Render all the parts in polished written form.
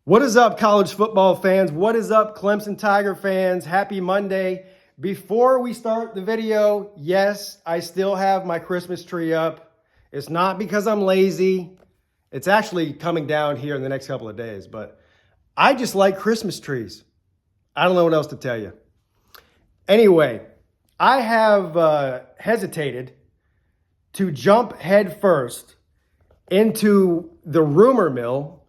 What is up, college football fans? What is up, Clemson Tiger fans? Happy Monday. Before we start the video, yes, I still have my Christmas tree up. It's not because I'm lazy. It's actually coming down here in the next couple of days, but I just like Christmas trees. I don't know what else to tell you. Anyway, I have hesitated to jump headfirst into the rumor mill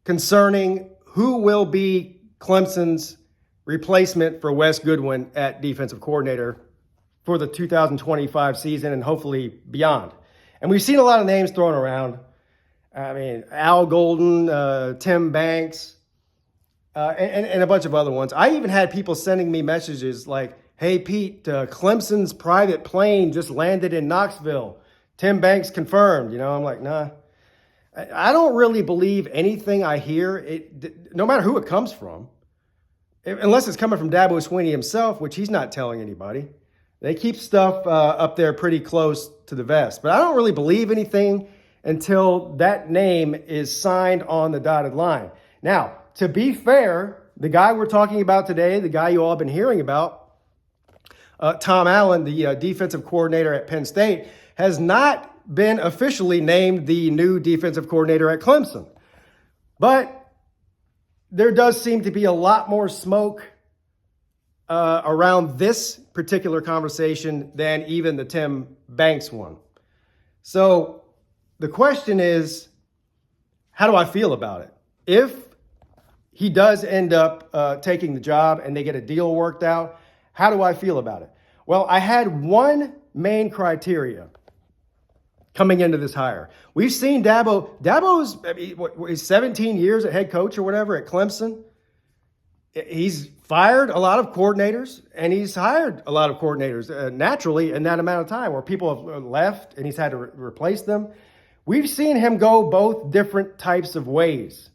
concerning who will be Clemson's replacement for Wes Goodwin at defensive coordinator for the 2025 season and hopefully beyond. And we've seen a lot of names thrown around. I mean, Al Golden, Tim Banks, and a bunch of other ones. I even had people sending me messages like, hey, Pete, Clemson's private plane just landed in Knoxville. Tim Banks confirmed. I'm like, nah. I don't really believe anything I hear, no matter who it comes from, unless it's coming from Dabo Swinney himself, which he's not telling anybody. They keep stuff up there pretty close to the vest. But I don't really believe anything until that name is signed on the dotted line. Now, to be fair, the guy we're talking about today, the guy you all have been hearing about, Tom Allen, the defensive coordinator at Penn State, has not been officially named the new defensive coordinator at Clemson. But there does seem to be a lot more smoke around this particular conversation than even the Tim Banks one. So the question is, how do I feel about it? If he does end up taking the job and they get a deal worked out, how do I feel about it? Well, I had one main criteria coming into this hire. We've seen Dabo. Dabo's, he's 17 years at head coach or whatever at Clemson. He's fired a lot of coordinators and he's hired a lot of coordinators naturally in that amount of time where people have left and he's had to replace them. We've seen him go both different types of ways.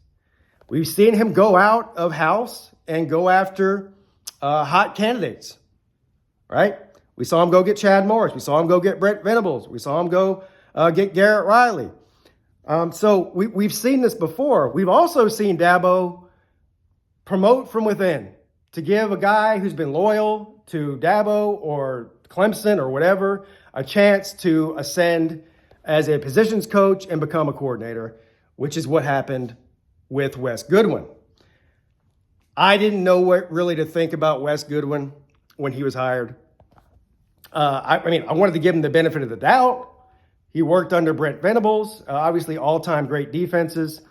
We've seen him go out of house and go after hot candidates, right? We saw him go get Chad Morris. We saw him go get Brent Venables. We saw him go get Garrett Riley. So we've seen this before. We've also seen Dabo promote from within to give a guy who's been loyal to Dabo or Clemson or whatever a chance to ascend as a positions coach and become a coordinator, which is what happened with Wes Goodwin. I didn't know what really to think about Wes Goodwin when he was hired. I wanted to give him the benefit of the doubt. He worked under Brent Venables, obviously all-time great defenses.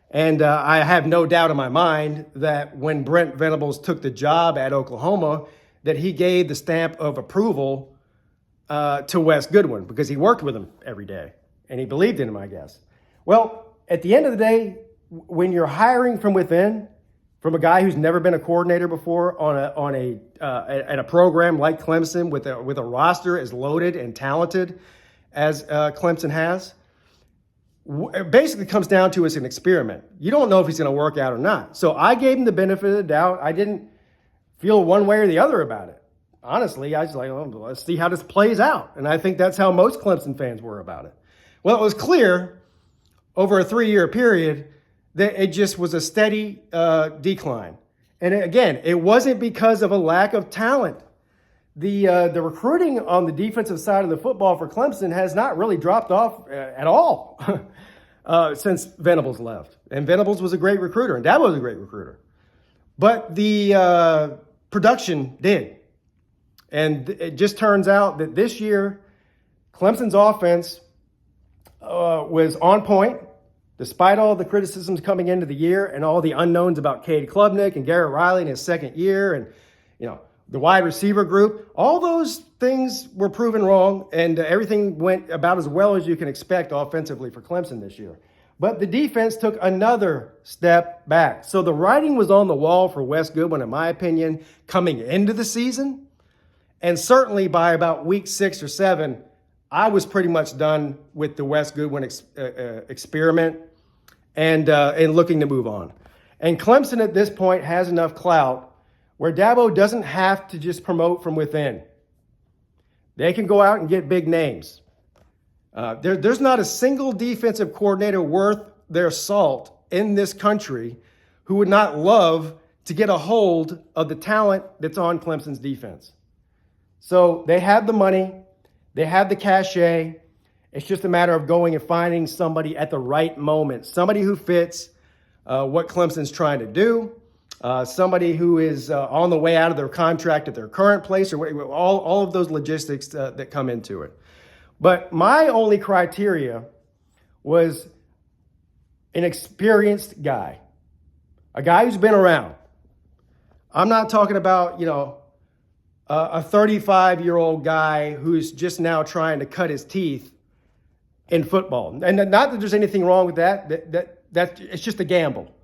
And I have no doubt in my mind that when Brent Venables took the job at Oklahoma, that he gave the stamp of approval to Wes Goodwin because he worked with him every day and he believed in him, I guess. Well, at the end of the day, when you're hiring from within, from a guy who's never been a coordinator before at a program like Clemson with a roster as loaded and talented as Clemson has, it basically comes down to it's an experiment. You don't know if he's going to work out or not. So I gave him the benefit of the doubt. I didn't feel one way or the other about it. Honestly, I was like, oh, let's see how this plays out. And I think that's how most Clemson fans were about it. Well, it was clear over a 3-year period that it just was a steady decline. And again, it wasn't because of a lack of talent. The recruiting on the defensive side of the football for Clemson has not really dropped off at all since Venables left. And Venables was a great recruiter, and Dabo was a great recruiter. But the production did. And it just turns out that this year, Clemson's offense was on point, despite all the criticisms coming into the year and all the unknowns about Cade Klubnik and Garrett Riley in his second year and, the wide receiver group. All those things were proven wrong, and everything went about as well as you can expect offensively for Clemson this year. But the defense took another step back. So the writing was on the wall for Wes Goodwin, in my opinion, coming into the season. And certainly by about week 6 or 7, I was pretty much done with the Wes Goodwin experiment and looking to move on. And Clemson at this point has enough clout where Dabo doesn't have to just promote from within. They can go out and get big names. There's not a single defensive coordinator worth their salt in this country who would not love to get a hold of the talent that's on Clemson's defense. So they have the money, they have the cachet. It's just a matter of going and finding somebody at the right moment, somebody who fits what Clemson's trying to do, somebody who is on the way out of their contract at their current place, or all of those logistics that come into it. But my only criteria was an experienced guy, a guy who's been around. I'm not talking about, a 35-year-old guy who's just now trying to cut his teeth in football. And not that there's anything wrong with that. That it's just a gamble.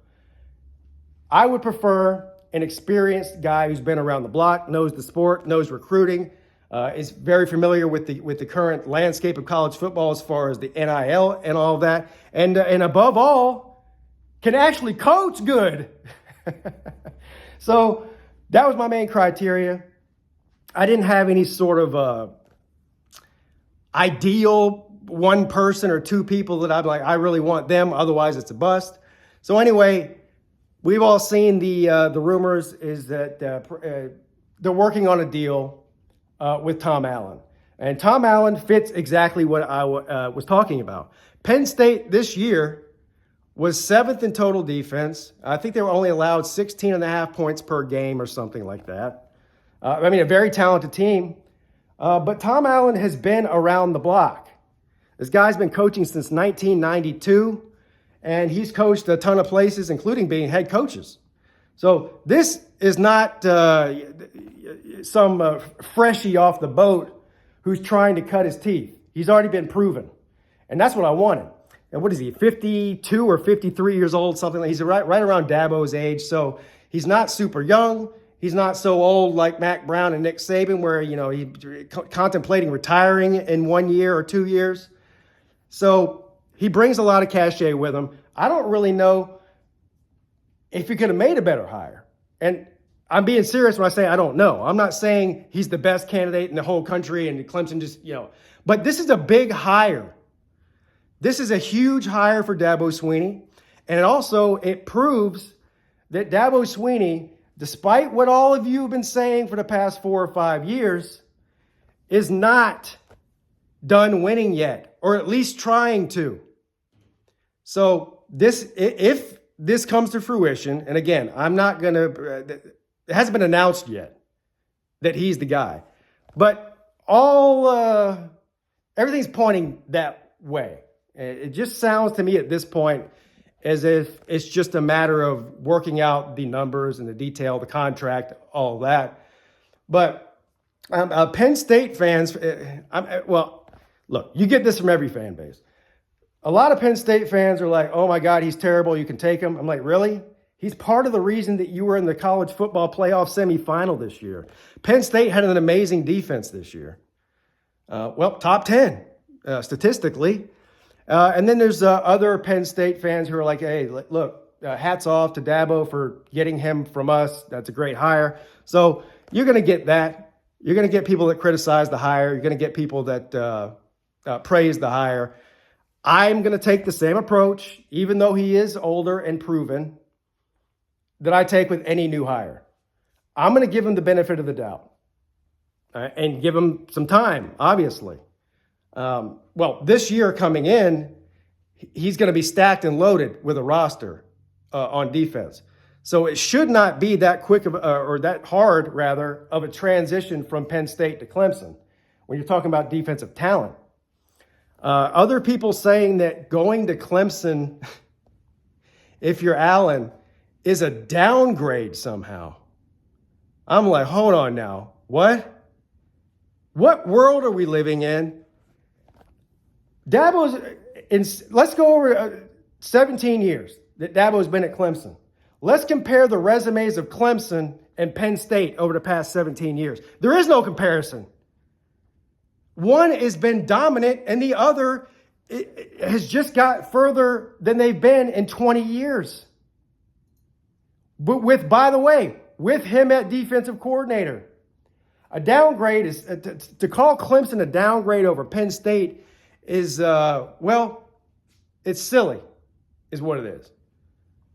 I would prefer an experienced guy who's been around the block, knows the sport, knows recruiting, is very familiar with the current landscape of college football as far as the NIL and all of that, and above all, can actually coach good. So that was my main criteria. I didn't have any sort of ideal one person or two people that I'm like, I really want them, otherwise it's a bust. So anyway, we've all seen the rumors is that they're working on a deal with Tom Allen. And Tom Allen fits exactly what I was talking about. Penn State this year was 7th in total defense. I think they were only allowed 16.5 points per game or something like that. A very talented team. But Tom Allen has been around the block. This guy's been coaching since 1992, and he's coached a ton of places, including being head coaches. So this is not some freshie off the boat who's trying to cut his teeth. He's already been proven, and that's what I wanted. And what is he, 52 or 53 years old, something like? He's right around Dabo's age, so he's not super young. He's not so old like Mac Brown and Nick Saban, where he's contemplating retiring in 1 year or 2 years. So he brings a lot of cachet with him. I don't really know if he could have made a better hire. And I'm being serious when I say I don't know. I'm not saying he's the best candidate in the whole country and Clemson just, But this is a big hire. This is a huge hire for Dabo Swinney. And it proves that Dabo Swinney, despite what all of you have been saying for the past 4 or 5 years, is not done winning yet, or at least trying to. So if this comes to fruition, and again, I'm not going to, it hasn't been announced yet that he's the guy, but everything's pointing that way. It just sounds to me at this point as if it's just a matter of working out the numbers and the detail, the contract, all that. But Penn State fans, look, you get this from every fan base. A lot of Penn State fans are like, oh my God, he's terrible, you can take him. I'm like, really? He's part of the reason that you were in the college football playoff semifinal this year. Penn State had an amazing defense this year. Top 10 statistically. And then there's other Penn State fans who are like, hey, look, hats off to Dabo for getting him from us. That's a great hire. So you're going to get that. You're going to get people that criticize the hire. You're going to get people that praise the hire. I'm going to take the same approach, even though he is older and proven, that I take with any new hire. I'm going to give him the benefit of the doubt and give him some time, obviously. This year coming in, he's going to be stacked and loaded with a roster on defense. So it should not be that quick or that hard, rather, of a transition from Penn State to Clemson when you're talking about defensive talent. Other people saying that going to Clemson, if you're Allen, is a downgrade somehow. I'm like, hold on now. What? What world are we living in? Let's go over 17 years that Dabo's been at Clemson. Let's compare the resumes of Clemson and Penn State over the past 17 years. There is no comparison. One has been dominant and the other has just got further than they've been in 20 years. But by the way, with him at defensive coordinator, a downgrade is, to call Clemson a downgrade over Penn State is, it's silly, is what it is.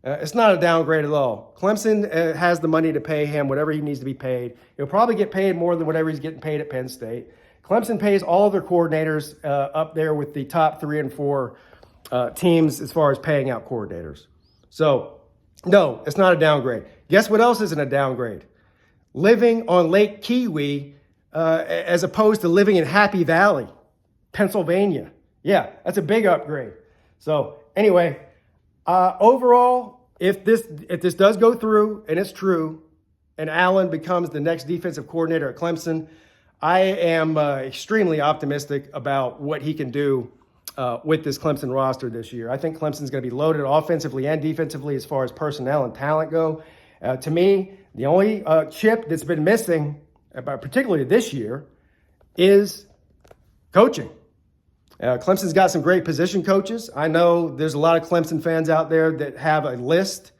It's not a downgrade at all. Clemson has the money to pay him whatever he needs to be paid. He'll probably get paid more than whatever he's getting paid at Penn State. Clemson pays all of their coordinators up there with the top 3 and 4 teams as far as paying out coordinators. So, no, it's not a downgrade. Guess what else isn't a downgrade? Living on Lake Kiwi as opposed to living in Happy Valley, Pennsylvania. Yeah, that's a big upgrade. So, anyway, overall, if this does go through and it's true, and Allen becomes the next defensive coordinator at Clemson, I am extremely optimistic about what he can do with this Clemson roster this year. I think Clemson's going to be loaded offensively and defensively as far as personnel and talent go. To me, the only chip that's been missing, particularly this year, is coaching. Clemson's got some great position coaches. I know there's a lot of Clemson fans out there that have a list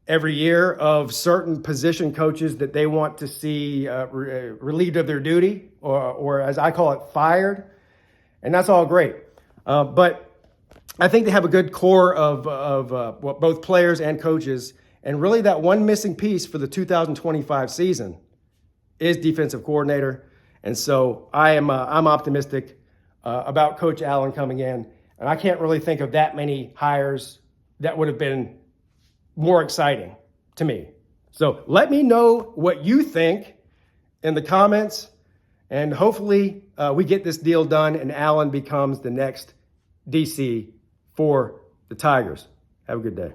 every year of certain position coaches that they want to see relieved of their duty, or as I call it, fired. And that's all great. But I think they have a good core of both players and coaches. And really that one missing piece for the 2025 season is defensive coordinator. And so I'm optimistic about Coach Allen coming in. And I can't really think of that many hires that would have been more exciting to me. So let me know what you think in the comments, and hopefully we get this deal done and Allen becomes the next DC for the Tigers. Have a good day.